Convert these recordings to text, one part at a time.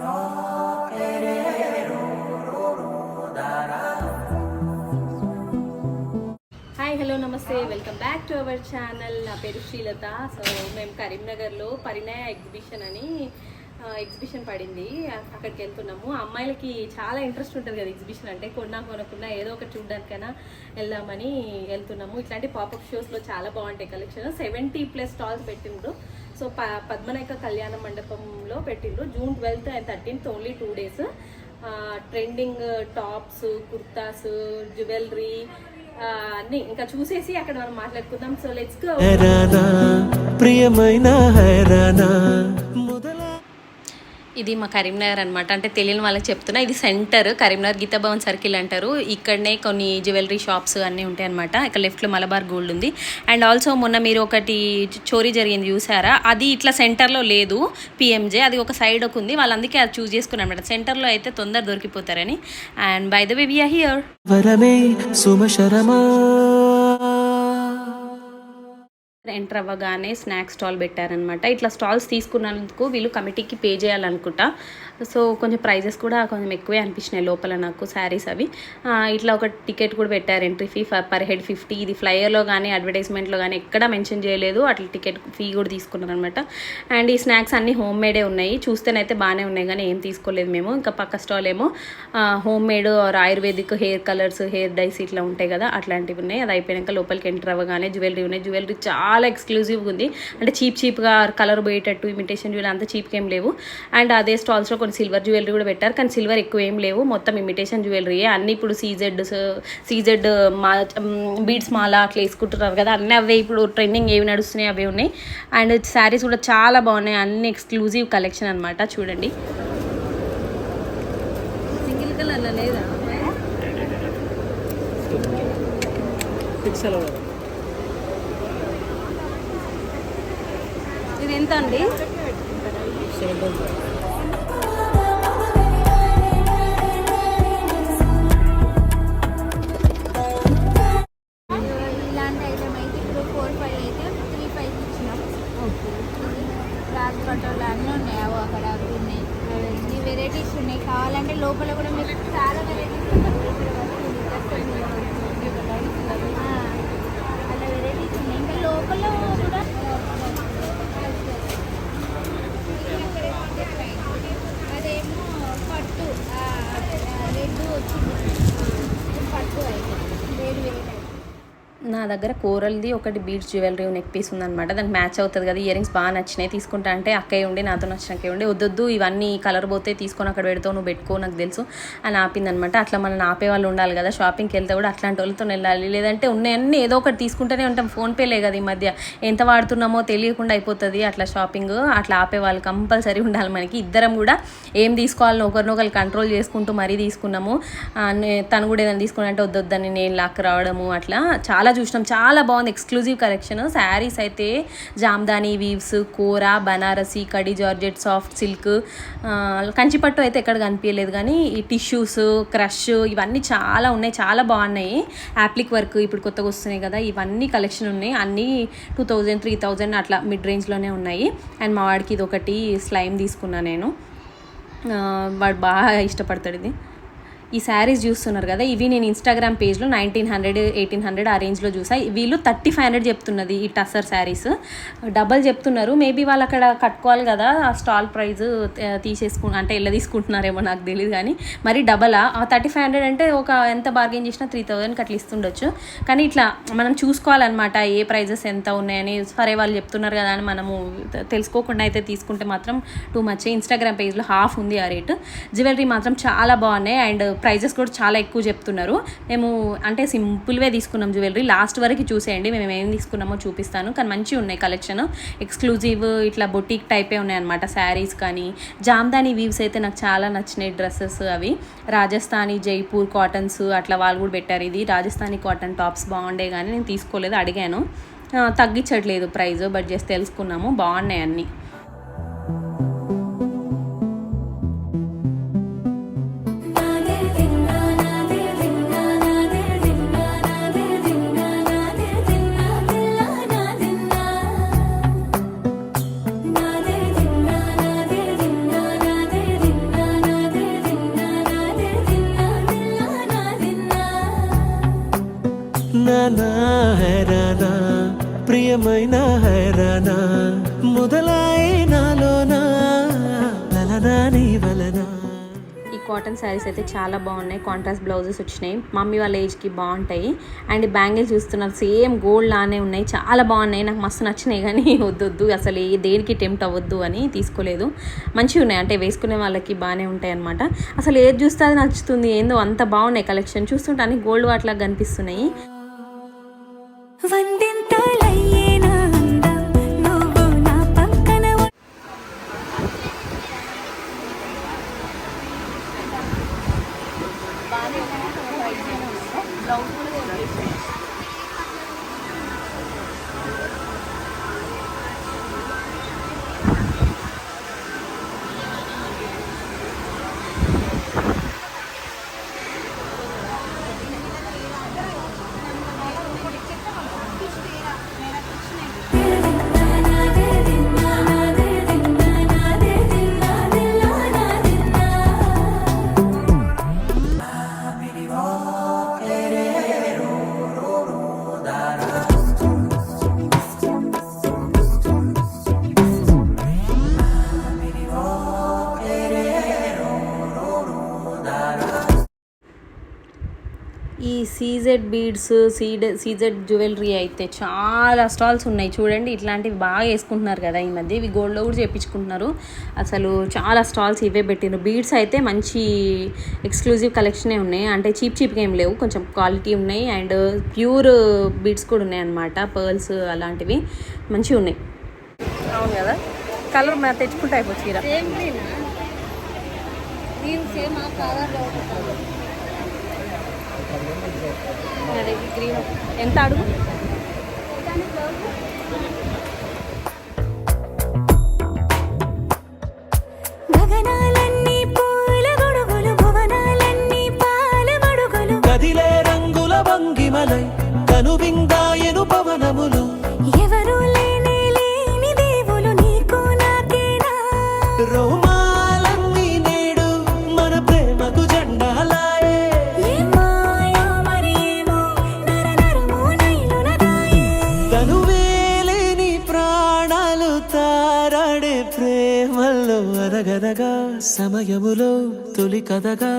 Hi hello నమస్తే, welcome back to our channel. నా పేరు శ్రీలత. సో మేము కరీంనగర్లో పరిణయ ఎగ్జిబిషన్ అని ఎగ్జిబిషన్ పడింది, అక్కడికి వెళ్తున్నాము. అమ్మాయిలకి చాలా ఇంట్రెస్ట్ ఉంటుంది కదా ఎగ్జిబిషన్ అంటే, కొనకుండా ఏదో ఒకటి చూడడానికైనా వెళ్దామని వెళ్తున్నాము. ఇట్లాంటి పాపప్ షోస్లో చాలా బాగుంటాయి కలెక్షన్. 70+ స్టాల్స్ పెట్టిండ్రు. సో పద్మనాయక కళ్యాణ మండపంలో పెట్టిండ్రు. June 12th and 13th only 2 days. Trending tops, kurtas, jewellery అన్ని ఇంకా చూసేసి అక్కడ మనం మాట్లాడుకుందాం. So let's go. ఇది మా కరీంనగర్ అనమాట. అంటే తెలియని వాళ్ళకి చెప్తున్నా, ఇది సెంటర్ కరీంనగర్ గీతాభవన్ సర్కిల్ అంటారు. ఇక్కడనే కొన్ని జ్యువెలరీ షాప్స్ అన్నీ ఉంటాయి అనమాట. ఇక్కడ లెఫ్ట్లో మలబార్ గోల్డ్ ఉంది. అండ్ ఆల్సో మొన్న మీరు ఒకటి చోరీ జరిగింది చూసారా, అది ఇట్లా సెంటర్లో లేదు, పిఎంజే అది ఒక సైడ్ ఒక ఉంది. వాళ్ళు అందుకే అది చూస్ చేసుకున్నారు అనమాట. సెంటర్లో అయితే తొందర దొరికిపోతారని. And by the way we are here. Enter అవ్వగానే స్నాక్స్ స్టాల్ పెట్టారనమాట. ఇట్లా స్టాల్స్ తీసుకున్నందుకు వీళ్ళు కమిటీకి పే చేయాలనుకుంటా. సో కొంచెం ప్రైజెస్ కూడా కొంచెం ఎక్కువే అనిపించినాయి లోపల నాకు, శారీస్ అవి. ఇట్లా ఒక టికెట్ కూడా పెట్టారు, ఎంట్రీ ఫీ పర్ హెడ్ 50. ఇది ఫ్లయర్లో కానీ అడ్వర్టైజ్మెంట్లో కానీ ఎక్కడా మెన్షన్ చేయలేదు. అట్లా టికెట్ ఫీ కూడా తీసుకున్నారు అనమాట. అండ్ ఈ స్నాక్స్ అన్నీ హోమ్ మేడే ఉన్నాయి. చూస్తేనైతే బాగానే ఉన్నాయి కానీ ఏం తీసుకోలేదు మేము. ఇంకా పక్క స్టాల్ ఏమో home made or ayurvedic hair colours, hair dyes ఇట్లా ఉంటాయి కదా, అట్లాంటివి ఉన్నాయి. అది అయిపోయాక లోపలికి ఎంటర్ అవ్వగానే జ్యువెలరీ ఉన్నాయి. జ్యువెలరీ చాలా ఎక్స్క్లూజివ్గా ఉంది. అంటే చీప్గా కలర్ పోయేటట్టు ఇమిటేషన్ జ్యువెలరీ అంతా చీప్గా ఏం లేవు. అండ్ అదే స్టాల్స్లో కొన్ని సిల్వర్ జ్యువెలరీ కూడా పెట్టారు, కానీ సిల్వర్ ఎక్కువ ఏం లేవు, మొత్తం ఇమిటేషన్ జ్యువెలరీయే అన్నీ. ఇప్పుడు సీజెడ్ బీడ్స్ మాల అట్లా వేసుకుంటున్నారు కదా, అన్నీ అవే ఇప్పుడు ట్రెండింగ్ ఏవి నడుస్తున్నాయి అవే ఉన్నాయి. అండ్ శారీస్ కూడా చాలా బాగున్నాయి, అన్ని ఎక్స్క్లూజివ్ కలెక్షన్ అనమాట. చూడండి, సింగిల్ కలర్లో లేదా, ఇది ఎంత అండి? ఇలాంటి ఐటమ్ అయితే ఇప్పుడు 4-5 అయితే 3-5 ఇచ్చినాం. రాజ్ పటోలు అన్నీ ఉన్నాయి, అక్కడ అవి ఉన్నాయి, అన్ని వెరైటీస్ ఉన్నాయి. కావాలంటే లోపల కూడా మీకు చాలా వెరైటీస్ ఉన్నాయి, అలా వెరైటీస్ ఉన్నాయి. ఇంకా లోపల కూడా అదేమో పట్టు రెడ్ వచ్చింది, పట్టు అయితే వేరు. నా దగ్గర కోరల్ది ఒకటి బీడ్స్ జ్యువెలరీ నెక్ పీస్ ఉందన్నమాట. దానికి మ్యాచ్ అవుతుంది కదా, ఇయర్ రింగ్స్ బాగా నచ్చినాయి. తీసుకుంటా అంటే అక్కయ్య ఉండి నాతో నచ్చినకే ఉండి, వద్దొద్దు ఇవన్నీ కలర్ పోతే తీసుకొని అక్కడ పెడతావు, నువ్వు పెట్టుకో నాకు తెలుసు అని ఆపిందనమాట. అట్లా మనం ఆపే వాళ్ళు ఉండాలి కదా, షాపింగ్కి వెళ్తే కూడా అట్లాంటి వాళ్ళతో వెళ్ళాలి. లేదంటే ఉన్నాయన్నీ ఏదో ఒకటి తీసుకుంటూనే ఉంటాం. ఫోన్పేలే కదా ఈ మధ్య, ఎంత వాడుతున్నామో తెలియకుండా అయిపోతుంది అట్లా షాపింగ్. అట్లా ఆపే వాళ్ళు కంపల్సరీ ఉండాలి మనకి. ఇద్దరం కూడా ఏం తీసుకోవాలని ఒకరినొకరు కంట్రోల్ చేసుకుంటూ మరీ తీసుకున్నాము. తను కూడా ఏదైనా తీసుకున్నంటే వద్దొద్దని నేను లాక్ రావడము, అట్లా చాలా చూసినాం. చాలా బాగుంది, ఎక్స్క్లూజివ్ కలెక్షన్. శారీస్ అయితే జామ్దాని వీవ్స్, కోరా, బనారసి, కడి జార్జెట్, సాఫ్ట్ సిల్క్, కంచిపట్టు అయితే ఎక్కడ కనిపించలేదు, కానీ ఈ టిష్యూస్, క్రష్ ఇవన్నీ చాలా ఉన్నాయి, చాలా బాగున్నాయి. యాప్లిక్ వర్క్ ఇప్పుడు కొత్తగా వస్తున్నాయి కదా, ఇవన్నీ కలెక్షన్ ఉన్నాయి. అన్నీ 2000, 3000 అట్లా మిడ్ రేంజ్లోనే ఉన్నాయి. అండ్ మా వాడికి ఇది ఒకటి స్లైమ్ తీసుకున్నాను నేను, వాడు బాగా ఇష్టపడతాడు ఇది. ఈ శారీస్ చూస్తున్నారు కదా, ఇవి నేను ఇన్స్టాగ్రామ్ పేజ్లో 1900, 1800 ఆ రేంజ్లో చూసా. వీళ్ళు 3500 చెప్తున్నది ఈ టస్సర్ శారీస్, డబల్ చెప్తున్నారు. మేబీ వాళ్ళు అక్కడ కట్టుకోవాలి కదా, ఆ స్టాల్ ప్రైస్ అంటే ఎలా తీసుకుంటున్నారేమో నాకు తెలియదు, కానీ మరి డబలా 3500 అంటే ఒక ఎంత బార్గెన్ చేసినా 3000కి అట్లా ఇస్తుండొచ్చు. కానీ ఇట్లా మనం చూసుకోవాలన్నమాట ఏ ప్రైజెస్ ఎంత ఉన్నాయని. సరే వాళ్ళు చెప్తున్నారు కదా అని మనము తెలుసుకోకుండా అయితే తీసుకుంటే మాత్రం టూ మచ్. ఇన్స్టాగ్రామ్ పేజ్లో హాఫ్ ఉంది ఆ రేటు. జ్యువెలరీ మాత్రం చాలా బాగున్నాయి అండ్ ప్రైజెస్ కూడా చాలా ఎక్కువ చెప్తున్నారు. మేము అంటే సింపుల్వే తీసుకున్నాం జ్యువెలరీ. లాస్ట్ వరకు చూసేయండి మేము ఏం తీసుకున్నామో చూపిస్తాను. కానీ మంచిగా ఉన్నాయి కలెక్షన్, ఎక్స్క్లూజివ్ ఇట్లా బొటిక్ టైపే ఉన్నాయన్నమాట. శారీస్ కానీ జామ్దాని వీవ్స్ అయితే నాకు చాలా నచ్చినాయి. డ్రెస్సెస్ అవి రాజస్థానీ, జైపూర్ కాటన్స్ అట్లా వాళ్ళు కూడా పెట్టారు. ఇది రాజస్థానీ కాటన్ టాప్స్ బాగుండే కానీ నేను తీసుకోలేదు, అడిగాను తగ్గించట్లేదు ప్రైస్, బట్ జస్ట్ తెలుసుకున్నాము. బాగున్నాయి అన్నీ. ఏమైనా హైరానా మొదలాయి నాలోనా లలనా నీ వలనా. ఈ కాటన్ శారీస్ అయితే చాలా బాగున్నాయి. కాంట్రాస్ట్ బ్లౌజెస్ వచ్చినాయి. మమ్మీ వాళ్ళ ఏజ్కి బాగుంటాయి. అండ్ బ్యాంగిల్ చూస్తున్నారు, సేమ్ గోల్డ్ లానే ఉన్నాయి. చాలా బాగున్నాయి, నాకు మస్తు నచ్చినాయి. కానీ వద్దొద్దు అసలు దేనికి టెంప్ట్ అవ్వద్దు అని తీసుకోలేదు. మంచిగా ఉన్నాయి, అంటే వేసుకునే వాళ్ళకి బాగానే ఉంటాయి అనమాట. అసలు ఏది చూస్తే అది నచ్చుతుంది. ఏందో అంత బాగున్నాయి కలెక్షన్. చూస్తుంటే అన్ని గోల్డ్ వాటిలాగా కనిపిస్తున్నాయి. ఈ సీజెడ్ బీడ్స్, సీజెడ్ జ్యువెలరీ అయితే చాలా స్టాల్స్ ఉన్నాయి చూడండి. ఇట్లాంటివి బాగా వేసుకుంటున్నారు కదా ఈ మధ్య. ఇవి గోల్డ్లో కూడా చేయించుకుంటున్నారు. అసలు చాలా స్టాల్స్ ఇవే పెట్టినారు. బీడ్స్ అయితే మంచి ఎక్స్క్లూజివ్ కలెక్షనే ఉన్నాయి. అంటే చీప్గా ఏం లేవు, కొంచెం క్వాలిటీ ఉన్నాయి. అండ్ ప్యూర్ బీడ్స్ కూడా ఉన్నాయి అన్నమాట. పర్ల్స్ అలాంటివి మంచిగా ఉన్నాయి. అవును కదా, కలర్ మనం తెచ్చుకుంటే అయిపోవచ్చు. చీర అదే గ్రీన్ ఎంత అడుగు? కదిలే రంగుల భంగిమలై కనువిందాయను పవనములు ఎవరు లేని దేవులు నీకు నాకేనా. రోమాలన్నీ నేడు మన ప్రేమకు జెండాలాయే. తనువేలేని ప్రాణాలు తారాడే ప్రేమల్లో అరగనగా సమయములో తొలి కథగా.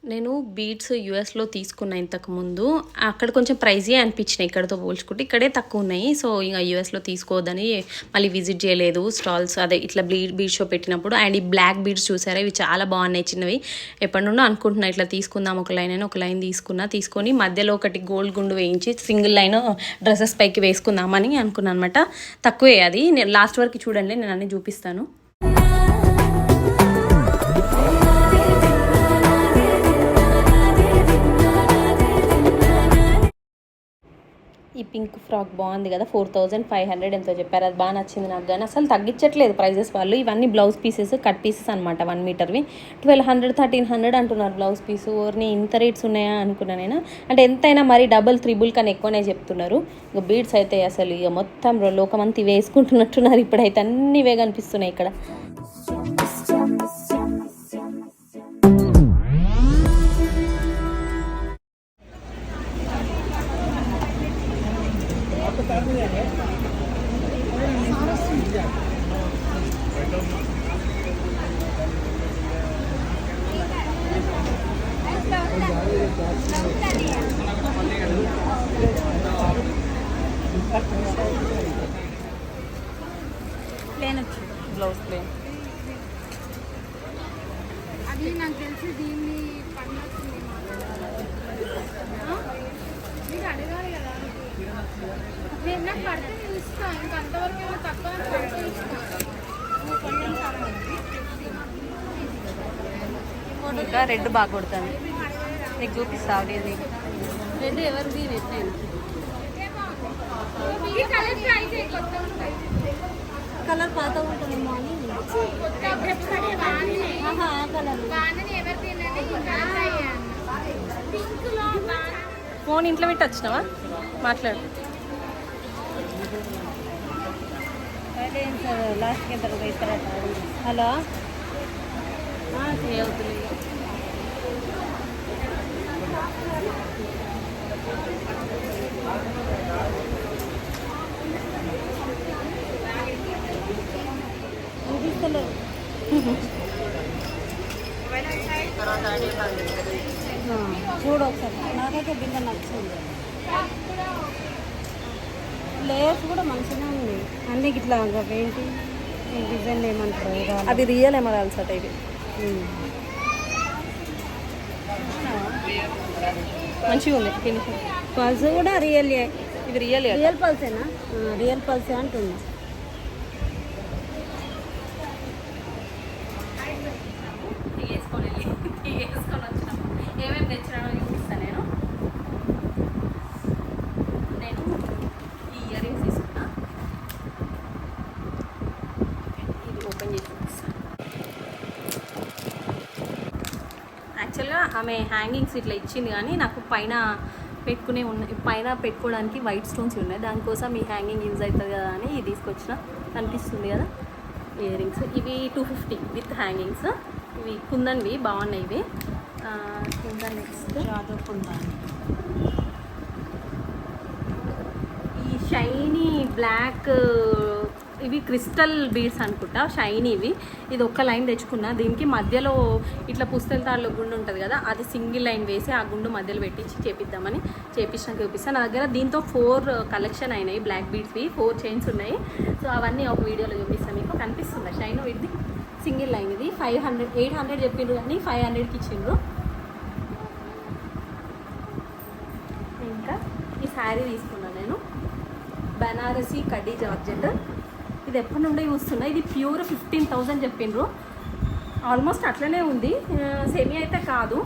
నేను బీడ్స్ యూఎస్లో తీసుకున్నా ఇంతకుముందు. అక్కడ కొంచెం ప్రైజీ అనిపించినాయి ఇక్కడతో పోల్చుకుంటే. ఇక్కడే తక్కువ ఉన్నాయి. సో ఇంకా యూఎస్లో తీసుకోవద్దని మళ్ళీ విజిట్ చేయలేదు స్టాల్స్. అదే ఇట్లా బీడ్ షో పెట్టినప్పుడు. అండ్ ఈ బ్లాక్ బీడ్స్ చూసారా, ఇవి చాలా బాగున్నాయి. చిన్నవి ఎప్పటి నుండో అనుకుంటున్నా ఇట్లా తీసుకుందాం ఒక లైన్ అని. ఒక లైన్ తీసుకొని మధ్యలో ఒకటి గోల్డ్ గుండు వేయించి సింగిల్ లైన్ డ్రెస్సెస్ పైకి వేసుకుందామని అనుకున్నాను అనమాట. తక్కువే అది. నేను లాస్ట్ వరకు చూడండి, నేను అన్నీ చూపిస్తాను. ఈ పింక్ ఫ్రాక్ బాగుంది కదా, 4500 ఎంతో చెప్పారు. అది బాగా నచ్చింది నాకు. కానీ అసలు తగ్గించట్లేదు ప్రైజెస్ వాళ్ళు. ఇవన్నీ బ్లౌజ్ పీసెస్, కట్ పీసెస్ అనమాట. 1 మీటర్వి 1200 1300 అంటున్నారు బ్లౌజ్ పీసు. ఓర్ని ఇంత రేట్స్ ఉన్నాయా అనుకున్నా నేను. అంటే ఎంతైనా మరి డబుల్ త్రిబుల్ కన్నా ఎక్కువనే చెప్తున్నారు. ఇక బీడ్స్ అయితే అసలు ఇక మొత్తం లోకమంతా ఇవే వేసుకుంటున్నట్టున్నారు. ఇప్పుడైతే అన్ని ఇవే కనిపిస్తున్నాయి ఇక్కడ. ప్లేన్ వచ్చి బ్లౌజ్ ప్లేన్. అది నాకు తెలిసి దీన్ని పండుగ మీకు అడగాలి కదా. నేను నాకు పడితే నేను ఇస్తాను. ఇంకా అంతవరకు ఏమో తక్కువ పడితే ఇస్తాను. ఇంకా రెడ్ బాగా కొడుతుంది. నీకు చూపిస్తా. రెడ్ ఎవరిది? కలర్ పాత ఉంటుందేమో అని. ఫోన్ ఇంట్లో పెట్టి వచ్చినావా? మాట్లాడు. లాస్ట్కి ఎంత ఇస్తారట. హలో చూడు ఒకసారి, నాకైతే బింద నచ్చింది. లేయర్స్ కూడా మంచిగా ఉంది అన్నీ ఇట్లా ఏంటి ఈ డిజైన్ ఏమంటారు అది రియల్ ఎమరాల్స్ అట ఇవి. మంచిగా ఉంది ఫినిషింగ్. పల్స్ కూడా రియల్ ఇది రియల్ రియల్ పల్సేనా? రియల్ పల్సే అంటుంది. వేసుకొని వచ్చినాము. ఏమేమి తెచ్చినానో చూపిస్తాను నేను. ఈ ఇయర్ రింగ్స్ తీసుకున్నా. ఇది ఓపెన్ చేసి చూపిస్తాను. యాక్చువల్గా ఆమె హ్యాంగింగ్స్ ఇట్లా ఇచ్చింది, కానీ నాకు పైన పెట్టుకోవడానికి వైట్ స్టోన్స్ ఉన్నాయి. దానికోసం ఈ హ్యాంగింగ్ యూజ్ అవుతుంది కదా అని ఇది తీసుకొచ్చిన. కనిపిస్తుంది కదా ఇయర్ రింగ్స్. ఇవి 250 విత్ హ్యాంగింగ్స్. ఇవి కుందన్వి బాగున్నాయి ఇవి. ఇంకా నెక్స్ట్ ఈ షైనీ బ్లాక్, ఇవి క్రిస్టల్ బీడ్స్ అనుకుంటా, షైనీ ఇవి. ఇది ఒక్క లైన్ తెచ్చుకున్నా. దీనికి మధ్యలో ఇట్లా పుస్తల తాళ్ళు గుండు ఉంటుంది కదా, అది సింగిల్ లైన్ వేసి ఆ గుండు మధ్యలో పెట్టించి చేపిద్దామని చేపించినాక చూపిస్తాను. నా దగ్గర దీంతో 4 కలెక్షన్ అయినాయి బ్లాక్ బీడ్స్వి. 4 చైన్స్ ఉన్నాయి. సో అవన్నీ ఒక వీడియోలో చూపిస్తాను మీకు. కనిపిస్తుందా షైన్? ఇది సింగిల్ లైన్. ఇది 500 800 చెప్పిండ్రు కానీ 500కి ఇచ్చిండ్రు. ఇంకా ఈ శారీ తీసుకున్నాను నేను, బనారసి కడ్డీ జార్జెట్. ఇది ఎప్పటి నుండి చూస్తున్నా. ఇది ప్యూర్ 15,000 చెప్పిండ్రు. ఆల్మోస్ట్ అట్లనే ఉంది, సెమీ అయితే కాదు.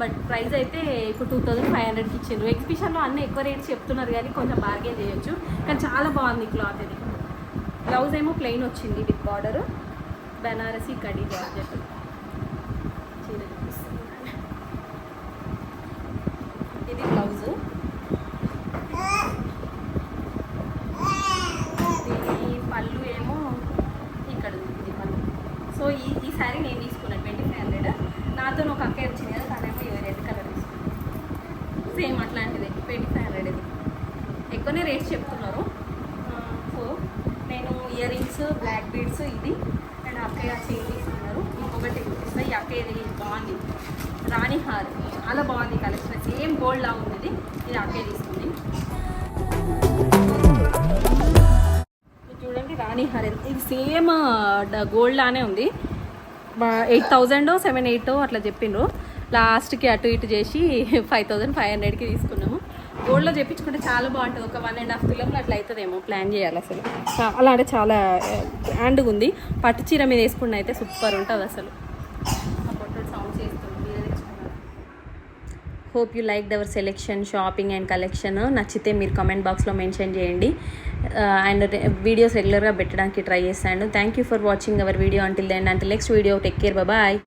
బట్ ప్రైస్ అయితే ఇప్పుడు 2,500కి ఇచ్చిండ్రు. ఎగ్జిబిషన్లో అన్నీ ఎక్కువ రేట్స్ చెప్తున్నారు కానీ కొంచెం బార్గెన్ చేయొచ్చు. కానీ చాలా బాగుంది క్లాత్. ఇది బ్లౌజ్ ఏమో ప్లెయిన్ వచ్చింది విత్ బార్డర్. బనారసి కడ్డీ జార్జెట్ చీర చూపిస్తుంది. ఇది బ్లౌజు. దీని పళ్ళు ఏమో ఇక్కడ ఉంది. ఇది పళ్ళు. సో ఈ శారీ నేను తీసుకున్నాను 2,500. నాతో ఒక అక్కయ్య వచ్చింది కదా, తనేమో రెడ్ కలర్ తీసుకున్నాను. సేమ్ అట్లాంటిది 2,500. ఇది ఎక్కువనే రేట్స్ చెప్తున్నారు. సో నేను ఇయర్ రింగ్స్, బ్లాక్ బీడ్స్, ఇది అండ్ అక్కయ్య చైన్ తీసుకున్నారు. ఇంకొకటి చూపిస్తా. ఈ అక్కయ్యది బాగుంది, రాణి హార్. చాలా బాగుంది కలెక్షన్. సేమ్ గోల్డ్ లా ఉంది. ఇది అక్కయ్య తీసుకుంది. చూడండి రాణి హార్. ఇది సేమ్ గోల్డ్ లానే ఉంది. 8,000 7,800 అట్లా చెప్పిండ్రు. లాస్ట్కి అటు ఇటు చేసి 5,500కి తీసుకున్నాము. గోల్డ్లో చెప్పించుకుంటే చాలా బాగుంటుంది. ఒక 1.5 తులంలో అట్లా అవుతుందేమో. ప్లాన్ చేయాలి అసలు. చాలా అంటే చాలా గ్రాండ్గా ఉంది. పట్టు చీర మీద వేసుకుంటే అయితే సూపర్ ఉంటుంది అసలు. సౌండ్స్ చేస్తుంది. Hope you like our selection, shopping and collection. నచ్చితే మీరు కామెంట్ బాక్స్లో మెన్షన్ చేయండి. అండ్ వీడియోస్ రెగ్యులర్గా పెట్టడానికి ట్రై చేస్తాను. Thank you for watching our video. Until then, until next video. Take care, bye.